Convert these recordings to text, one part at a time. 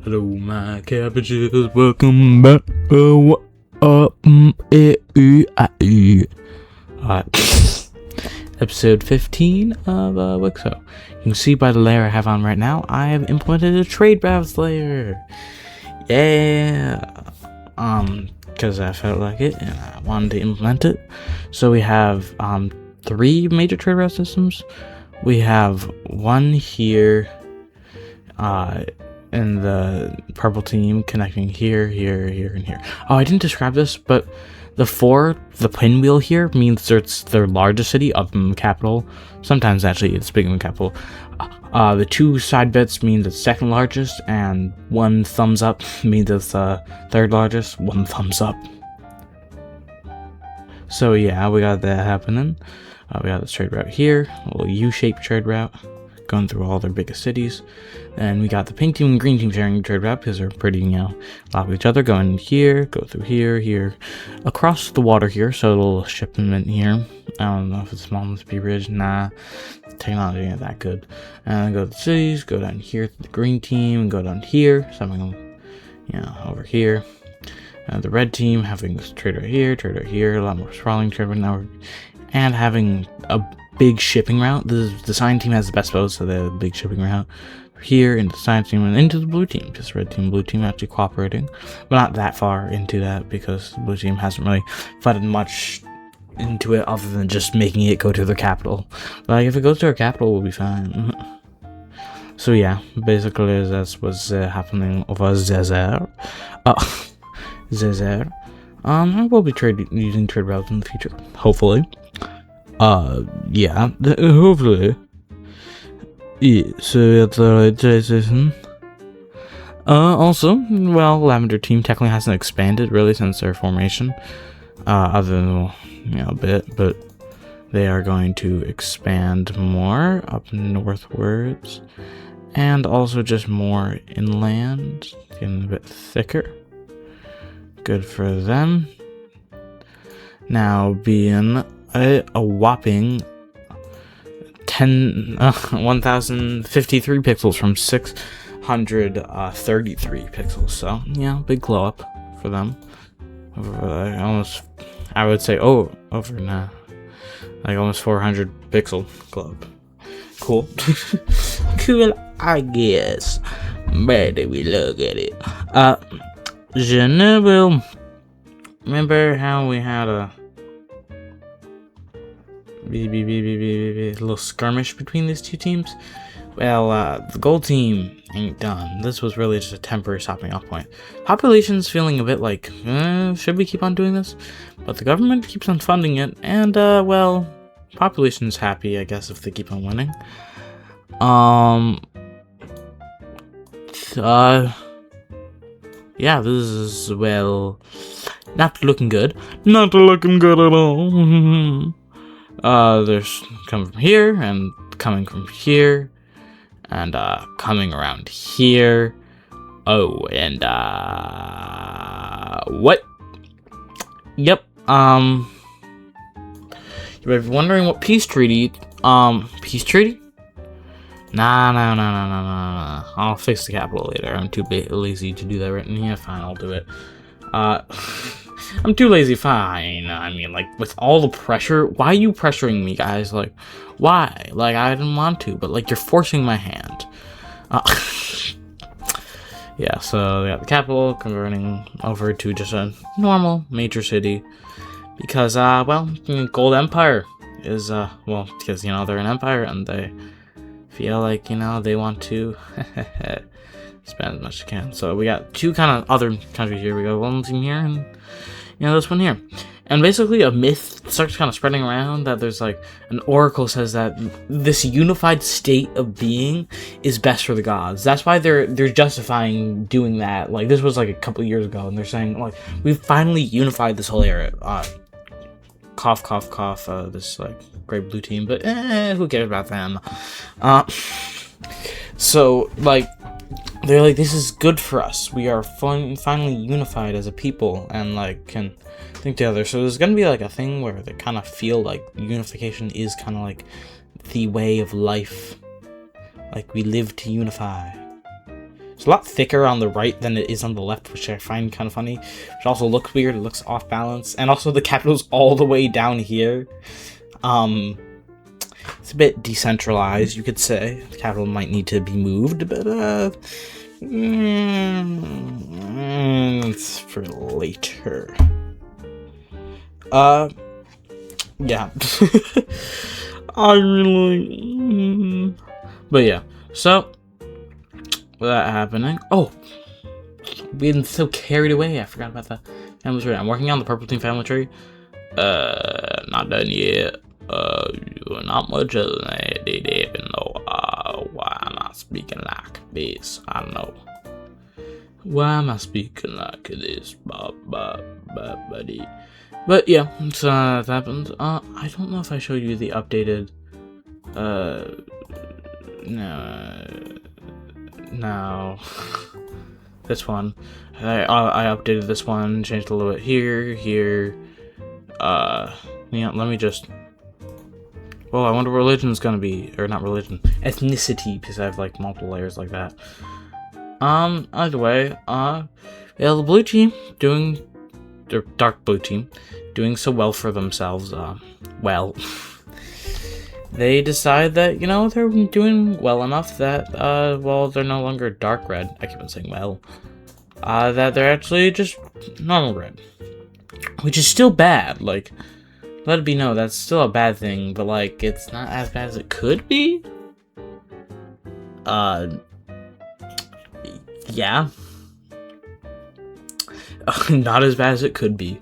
Hello, my cabbages, welcome back. Episode 15 of WICSO. You can see by the layer I have on right now, I have implemented a trade routes layer. Yeah. Because I felt like it and I wanted to implement it. So we have 3 major trade route systems. We have one here in the purple team connecting here, and here. Oh, I didn't describe this, but the pinwheel here means it's their largest city other than the capital. Sometimes actually it's bigger than the capital. The 2 side bits mean it's second largest, and 1 thumbs up means it's third largest. 1 thumbs up. So yeah, we got that happening. We got this trade route here, a little U-shaped trade route, going through all their biggest cities. And we got the pink team and green team sharing trade route because they're pretty, lock with each other, going here, go through here, across the water here, so a little shipment here. I don't know if it's small must be bridge. Nah, technology ain't that good. And go to the cities, go down here to the green team, go down here, something, over here. The red team having this trade right here, a lot more sprawling trade network, and having a big shipping route. The sign team has the best boats, so they have a big shipping route here into the science team and into the blue team. Just red team, blue team actually cooperating, but not that far into that because the blue team hasn't really flooded much into it other than just making it go to their capital. Like if it goes to our capital, we'll be fine. So yeah, basically that's what's happening over there. I will be using trade routes in the future, hopefully. Yeah, hopefully. Yeah, so that's the right decision. Also, well, Lavender Team technically hasn't expanded really since their formation. Other than, a bit, but they are going to expand more up northwards. And also just more inland, getting a bit thicker. Good for them. Now being a whopping 1,053 pixels from 633 pixels. So yeah, big glow up for them. I would say over now, like almost 400 pixel glow up. Cool. Cool, I guess. Better we look at it. Will remember how we had a little skirmish between these 2 teams? Well, the gold team ain't done. This was really just a temporary stopping off point. Population's feeling a bit like, should we keep on doing this? But the government keeps on funding it, and, well, population's happy, I guess, if they keep on winning. Yeah, this is, well, not looking good. Not looking good at all. There's coming from here, and coming from here, and, coming around here. Oh, and, what? Yep, you might be wondering what peace treaty, peace treaty? Nah. I'll fix the capital later. I'm too lazy to do that right now. Yeah, fine, I'll do it. I'm too lazy, fine. I mean, like, with all the pressure, why are you pressuring me, guys? Like, why? Like, I didn't want to, but, like, you're forcing my hand. Yeah, so we got the capital converting over to just a normal major city. Because, well, Gold Empire is, well, because, they're an empire and they feel like, they want to spend as much as they can. So we got 2 kind of other countries here. We got one team here and, this one here. And basically a myth starts kind of spreading around that there's like, an oracle says that this unified state of being is best for the gods. That's why they're justifying doing that. Like, this was like a couple years ago, and they're saying, like, we've finally unified this whole area. Cough, cough, cough, this, like, great blue team, but, who cares about them? So, like, they're like, this is good for us. We are finally unified as a people, and, like, can think together. So there's gonna be, like, a thing where they kind of feel like unification is kind of, like, the way of life. Like, we live to unify. It's a lot thicker on the right than it is on the left, which I find kind of funny. Which also looks weird. It looks off balance. And also the capital's all the way down here. It's a bit decentralized, you could say. The capital might need to be moved, but it's for later. Yeah. I really... But yeah, so that happening. Oh, being so carried away, I forgot about the family tree. I'm working on the purple team family tree. Not done yet. Not much of that, even though, why am I speaking like this? I don't know. Why am I speaking like this? Buddy. But yeah, so that happened. I don't know if I showed you the updated, no, this one. I updated this one, changed a little bit here, yeah, let me just, well, I wonder what religion's gonna be, or not religion, ethnicity, because I have, like, multiple layers like that. Either way, yeah, the blue team doing, the dark blue team, doing so well for themselves, well, they decide that, you know, they're doing well enough that, well, they're no longer dark red, I keep on saying well, that they're actually just normal red, which is still bad, like, let it be known, that's still a bad thing, but, like, it's not as bad as it could be? Yeah. Not as bad as it could be.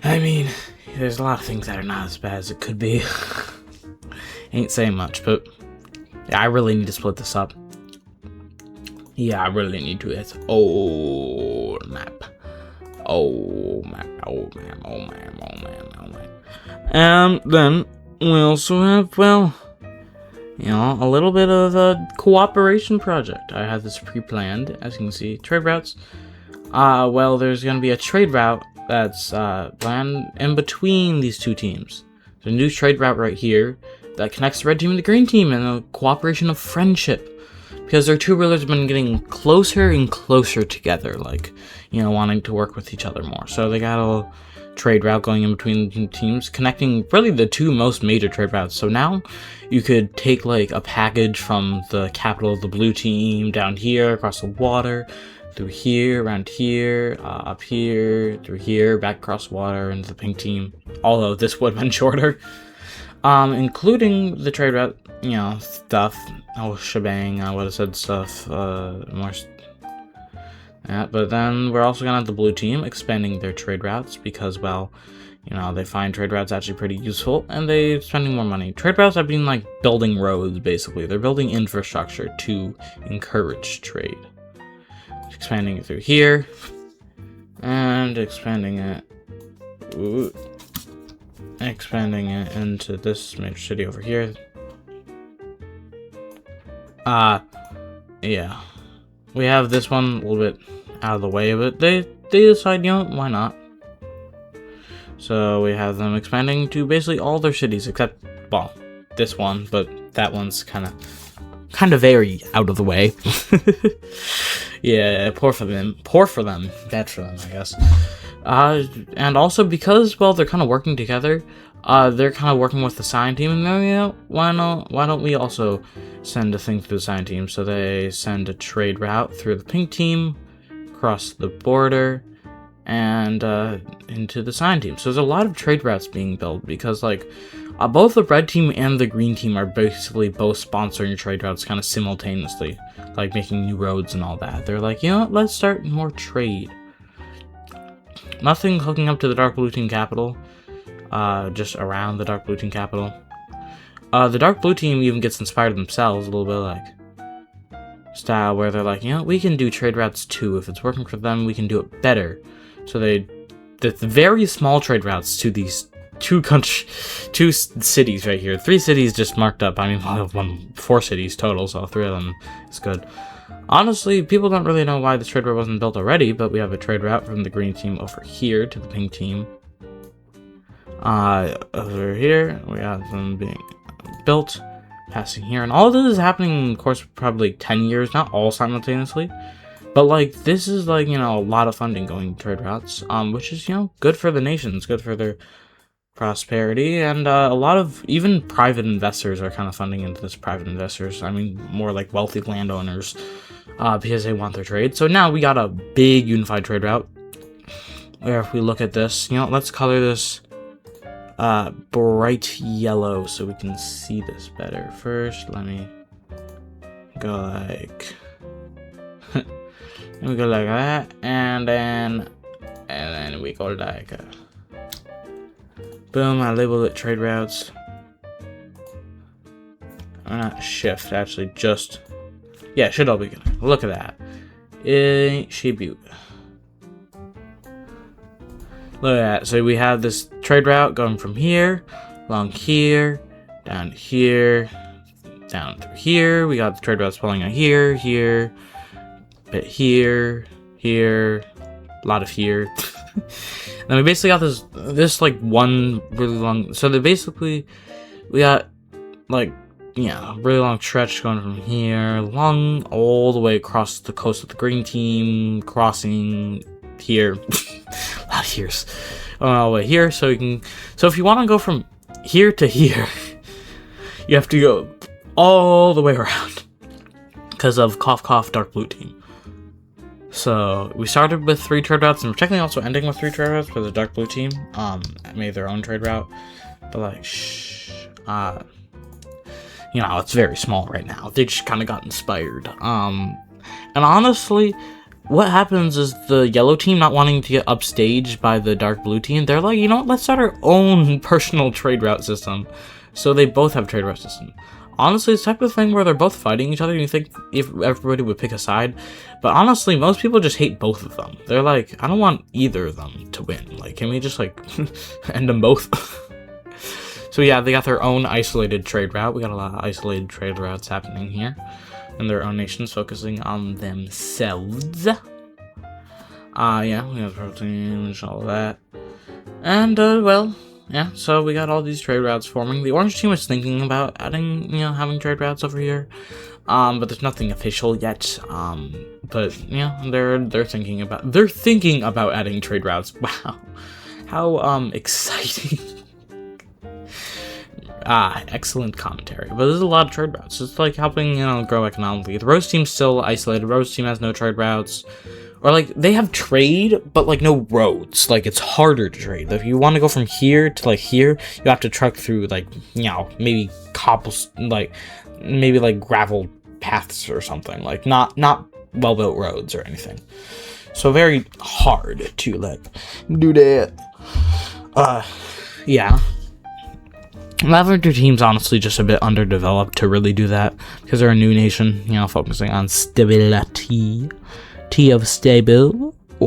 I mean, there's a lot of things that are not as bad as it could be. Ain't saying much, but yeah, I really need to split this up. Yeah, I really need to. It's old map. Oh man. And then we also have, well, you know, a little bit of a cooperation project. I have this pre-planned, as you can see, trade routes. Well, there's gonna be a trade route that's planned in between these two teams. There's a new trade route right here that connects the red team and the green team in a cooperation of friendship. Because their two rulers have been getting closer and closer together, like, you know, wanting to work with each other more. So they got a trade route going in between the teams, connecting really the two most major trade routes. So now you could take, like, a package from the capital of the blue team down here, across the water, through here, around here, up here, through here, back across the water, into the pink team. Although this would have been shorter. Including the trade route, you know, stuff, oh shebang, I would have said stuff, more, yeah, but then we're also gonna have the blue team expanding their trade routes, because, well, you know, they find trade routes actually pretty useful, and they're spending more money. Trade routes have been, like, building roads, basically. They're building infrastructure to encourage trade. Expanding it through here, and expanding it, expanding it into this major city over here. Yeah. We have this one a little bit out of the way, but they decide, you know, why not? So we have them expanding to basically all their cities, except, well, this one, but that one's kind of very out of the way. Yeah, poor for them, bad for them, I guess. And also because, well, they're kind of working together, they're kind of working with the sign team, and then, you know, why don't we also send a thing through the sign team? So they send a trade route through the pink team, across the border, and into the sign team. So there's a lot of trade routes being built, because, like, both the red team and the green team are basically both sponsoring trade routes kind of simultaneously, like making new roads and all that. They're like, you know what, let's start more trade. Nothing hooking up to the dark blue team capital, just around the dark blue team capital. The dark blue team even gets inspired themselves a little bit, like, style, where they're like, you know, we can do trade routes too. If it's working for them, we can do it better. So the very small trade routes to these two cities right here. 3 cities just marked up. I mean, 4 cities total, so 3 of them is good. Honestly, people don't really know why this trade route wasn't built already, but we have a trade route from the green team over here to the pink team. Over here, we have them being built. passing here. And all of this is happening, of course, probably 10 years, not all simultaneously. But, like, this is, like, you know, a lot of funding going to trade routes, which is, you know, good for the nations, good for their prosperity, and a lot of even private investors are kind of funding into this. Private investors, I mean, more like wealthy landowners, because they want their trade. So now we got a big unified trade route, where if we look at this, you know, let's color this bright yellow so we can see this better. First, let me go like... we go like that, and then we go like boom. I labeled it trade routes, or not shift, actually, just, yeah, it should all be good. Look at that, it should be. Look at that. So we have this trade route going from here along here, down here, down through here. We got the trade routes pulling out here, bit here, a lot of here. And we basically got this like one really long. So we got like, yeah, a really long stretch going from here along all the way across the coast of the green team, crossing here. A lot of here's all the way here. So if you want to go from here to here, you have to go all the way around because of cough cough dark blue team. So we started with 3 trade routes, and we're technically also ending with 3 trade routes because the dark blue team made their own trade route. But like, you know, it's very small right now. They just kind of got inspired. And honestly, what happens is the yellow team not wanting to get upstaged by the dark blue team, they're like, you know what, let's start our own personal trade route system. So they both have trade route system. Honestly, it's the type of thing where they're both fighting each other, and you think if everybody would pick a side. But honestly, most people just hate both of them. They're like, I don't want either of them to win. Like, can we just, like, end them both? So yeah, they got their own isolated trade route. We got a lot of isolated trade routes happening here. And their own nations focusing on themselves. Yeah, we have proteins, all of that. And, well... yeah, so we got all these trade routes forming. The orange team was thinking about adding, you know, having trade routes over here. But there's nothing official yet. But yeah, they're thinking about adding trade routes. Wow. How exciting. Excellent commentary. But there's a lot of trade routes. It's like helping, you know, grow economically. The rose team's still isolated. Rose team has no trade routes. Or, like, they have trade, but, like, no roads. Like, it's harder to trade. If you want to go from here to, like, here, you have to truck through, like, you know, maybe maybe gravel paths or something. Like, not well-built roads or anything. So, very hard to, like, do that. Yeah. Lavender team's honestly just a bit underdeveloped to really do that. Because they're a new nation, you know, focusing on stability. T of stable, T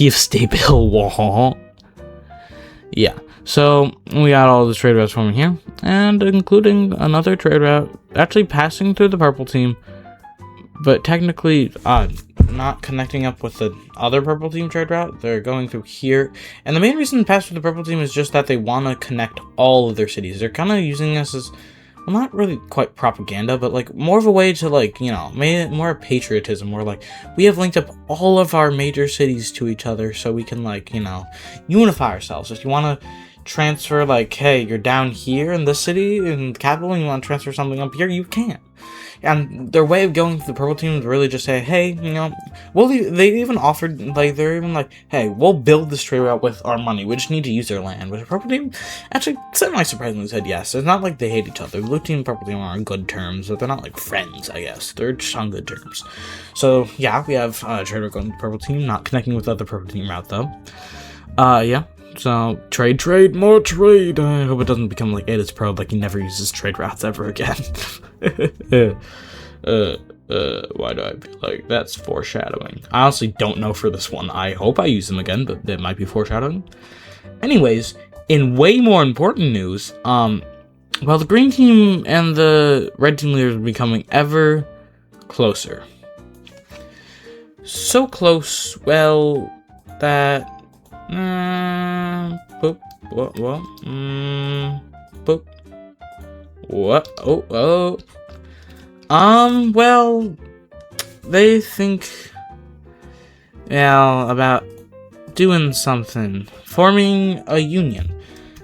of stable, yeah. So we got all the trade routes forming here, and including another trade route actually passing through the purple team, but technically not connecting up with the other purple team trade route. They're going through here, and the main reason to pass through the purple team is just that they want to connect all of their cities. They're kind of using this as, well, not really quite propaganda, but, like, more of a way to, like, you know, more patriotism, more like, we have linked up all of our major cities to each other so we can, like, you know, unify ourselves. If you want to transfer, like, hey, you're down here in this city, in the capital, and you want to transfer something up here, you can. And their way of going to the purple team is really just say, hey, you know, they even offered, like, they're even like, hey, we'll build this trade route with our money. We just need to use their land. But the purple team actually semi-surprisingly said yes. It's not like they hate each other. The blue team and purple team are on good terms, but they're not, like, friends, I guess. They're just on good terms. So, yeah, we have trade route going to the purple team, not connecting with the other purple team route, though. Yeah. So, trade, more trade. I hope it doesn't become like Edis Pro, like he never uses trade routes ever again. Why do I feel like that's foreshadowing? I honestly don't know for this one. I hope I use them again, but it might be foreshadowing. Anyways, in way more important news, well, the green team and the red team leaders are becoming ever closer. So close, well, that... boop, boop. What? Oh. Well, they think, yeah, about doing something, forming a union.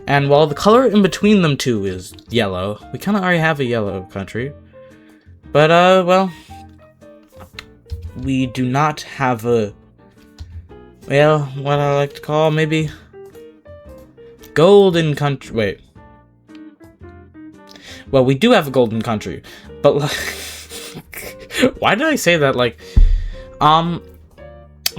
And while the color in between them two is yellow, we kind of already have a yellow country. But, well, we do not have a, well, what I like to call maybe golden country. Wait. Well, we do have a golden country, but like, why did I say that? Like,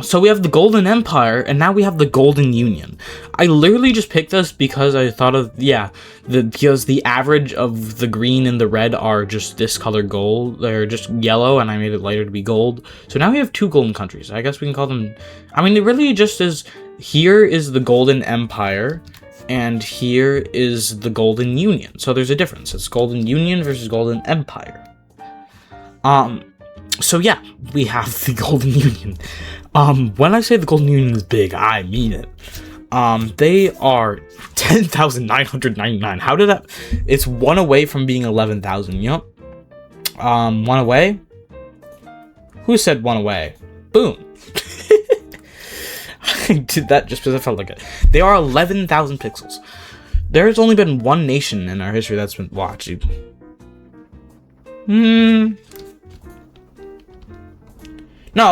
so we have the Golden Empire, and now we have the Golden Union. I literally just picked this because I thought of, because the average of the green and the red are just this color gold. They're just yellow, and I made it lighter to be gold. So now we have two golden countries. I guess we can call them, I mean, it really just is, here is the Golden Empire, and here is the Golden Union. So there's a difference. It's Golden Union versus Golden Empire. So yeah, we have the Golden Union. When I say the Golden Union is big, I mean it. They are 10,999. How did that? It's one away from being 11,000. Yep. One away. Who said one away? Boom. I did that just because I felt like it. They are 11,000 pixels. There's only been one nation in our history that's been watched. No,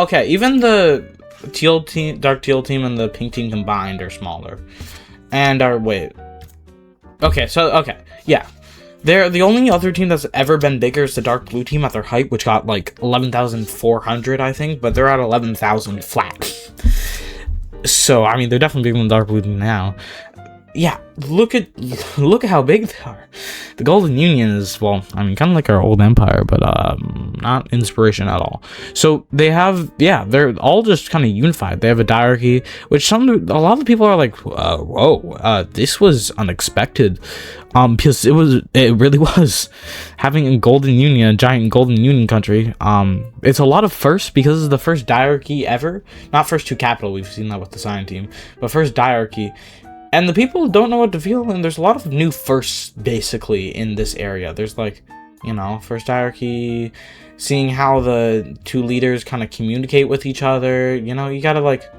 okay. Even the teal team, dark teal team, and the pink team combined are smaller. And are wait. Okay, yeah. They're the only other team that's ever been bigger is the dark blue team at their height, which got like 11,400, I think, but they're at 11,000 flat. So, I mean, they're definitely bigger than Dark Blue now. Yeah, look at how big they are. The Golden Union is, well, I mean, kind of like our old empire, but not inspiration at all. So they have, they're all just kind of unified. They have a diarchy, which a lot of people are like, whoa, this was unexpected, because it really was having a Golden Union, a giant Golden Union country. It's a lot of firsts because it's the first diarchy ever. Not first to capital, we've seen that with the Cyan team, but first diarchy. And the people don't know what to feel, and there's a lot of new firsts, basically, in this area. There's, like, you know, first hierarchy, seeing how the two leaders kind of communicate with each other. You know, you gotta, like,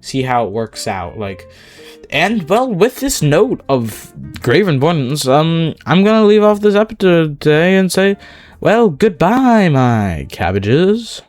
see how it works out. Like, and, well, with this note of grave importance, I'm gonna leave off this episode today and say, well, goodbye, my cabbages.